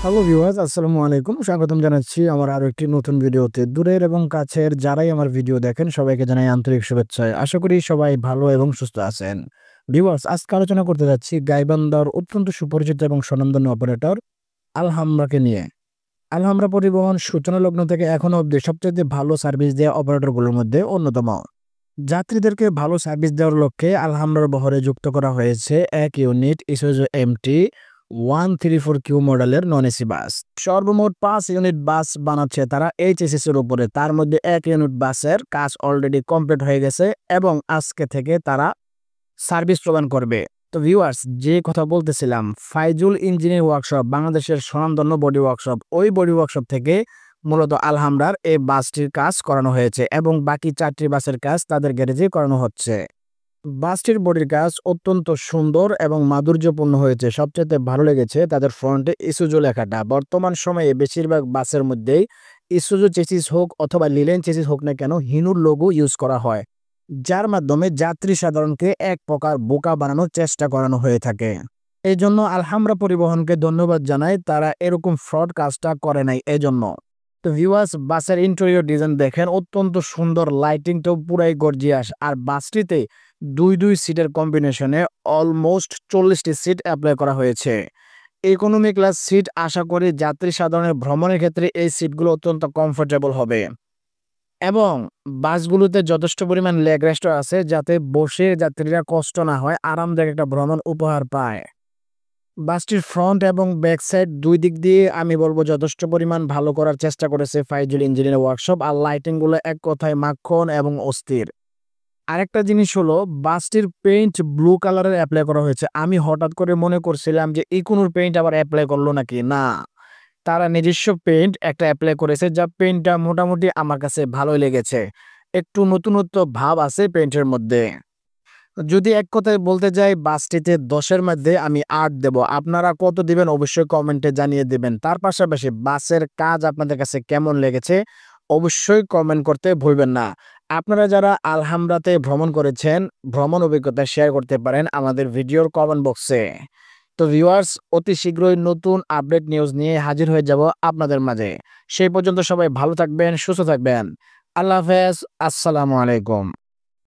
Hello viewers, আসসালামু আলাইকুম। স্বাগতম জানাচ্ছি আমার আরো একটি নতুন ভিডিওতে। দূরের এবং কাছের যারাই আমার ভিডিও দেখেন সবাইকে জানাই আন্তরিক শুভেচ্ছা। আশা করি সবাই ভালো এবং সুস্থ আছেন। ভিউয়ার্স, আজকে আলোচনা করতে যাচ্ছি গাইবান্ধার অত্যন্ত সুপরিচিত এবং স্বনামধন্য অপারেটর আলহামরাকে নিয়ে। আলহামরা পরিবহন সূচনা লগ্ন থেকে এখনো অবধি সবচেয়ে ভালো সার্ভিস দেওয়া অপারেটরগুলোর মধ্যে অন্যতম। যাত্রীদেরকে ভালো সার্ভিস দেওয়ার লক্ষ্যে আলহামরার বহরে যুক্ত করা হয়েছে এক ইউনিট ইসুজু এমটি 134 কিউ মডেলের নন এসি বাস। সর্বমোট 5 ইউনিট বাস বানাচ্ছে তারা এইচএসএস এর উপরে। তার মধ্যে 1 ইউনিট বাসের কাজ অলরেডি কমপ্লিট হয়ে গেছে এবং আজকে থেকে তারা সার্ভিস প্রদান করবে। তো ভিউয়ার্স, যে কথা বলতেছিলাম, ফাইজুল ইঞ্জিনিয়ারিং ওয়ার্কশপ বাংলাদেশের স্বনামধন্য বডি ওয়ার্কশপ, ওই বডি ওয়ার্কশপ থেকে মূলত আলহামরার এই বাসটির কাজ করানো হয়েছে এবং বাকি 4টি বাসের কাজ তাদের গ্যারেজে করানো হচ্ছে। বাসটির বডির কাজ অত্যন্ত সুন্দর এবং মাধুর্যপূর্ণ হয়েছে। সবচেয়ে ভালো লেগেছে তাদের ফ্রন্টে ইসুজু লেখাটা। বর্তমান সময়ে বেশিরভাগ বাসের মধ্যেই ইসুজু চেসিস হোক অথবা লিলেন চেসিস হোক না কেন, হিনুর লোগো ইউজ করা হয়, যার মাধ্যমে যাত্রী সাধারণকে এক প্রকার বোকা বানানোর চেষ্টা করানো হয়ে থাকে। এই জন্য আলহামরা পরিবহনকে ধন্যবাদ জানাই, তারা এরকম ফ্রড কাজটা করে নাই এজন্য। তো ভিউয়ার্স, বাসের ইন্টেরিয়র ডিজাইন দেখেন, অত্যন্ত সুন্দর, লাইটিংটাও পুরাই গর্জিয়াস। আর বাসটিতে দুই সিটের কম্বিনেশনে অলমোস্ট 40টি সিট অ্যাপ্লাই করা হয়েছে। ইকোনমি ক্লাস সিট, আশা করি যাত্রী সাধারণের ভ্রমণের ক্ষেত্রে এই সিটগুলো অত্যন্ত কমফোর্টেবল হবে এবং বাসগুলোতে যথেষ্ট পরিমাণ লেগ রেস্টও আছে, যাতে বসে যাত্রীরা কষ্ট না হয়, আরামদায়ক একটা ভ্রমণ উপহার পায়। বাসটির ফ্রন্ট এবং ব্যাক সাইড দুই দিক দিয়ে আমি বলবো যথেষ্ট পরিমাণ ভালো করার চেষ্টা করেছে ফাইজুল ইঞ্জিনিয়ারিং ওয়ার্কশপ। আর লাইটিংগুলো এক কথায় মাখন এবং অস্থির। আরেকটা জিনিস হলো, বাসটির পেইন্ট ব্লু কালারের অ্যাপ্লাই করা হয়েছে। আমি হঠাৎ করে মনে করছিলাম যে ইকোনোর পেইন্ট আবার অ্যাপ্লাই করলো নাকি, না, তারা নিজস্ব পেইন্ট একটা অ্যাপ্লাই করেছে, যা পেইন্টটা মোটামুটি আমার কাছে ভালোই লেগেছে। একটু নতুনত্ব ভাব আছে পেইন্টের মধ্যে। যদি এক কথায় বলতে যাই, বাসটিতে 10-এর মধ্যে আমি 8 দেব। আপনারা কত দিবেন অবশ্যই কমেন্টে জানিয়ে দিবেন। তার পাশাপাশি বাসের কাজ আপনাদের কাছে কেমন লেগেছে অবশ্যই কমেন্ট করতে ভুলবেন না। আপনারা যারা আলহামরাতে ভ্রমণ করেছেন, ভ্রমণ অভিজ্ঞতা শেয়ার করতে পারেন আমাদের ভিডিওর কমেন্ট বক্সে। তো ভিউয়ার্স, অতি শীঘ্রই নতুন আপডেট নিউজ নিয়ে হাজির হয়ে যাব আপনাদের মাঝে। সেই পর্যন্ত সবাই ভালো থাকবেন, সুস্থ থাকবেন। আল্লাহ হাফেজ, আসসালামু আলাইকুম।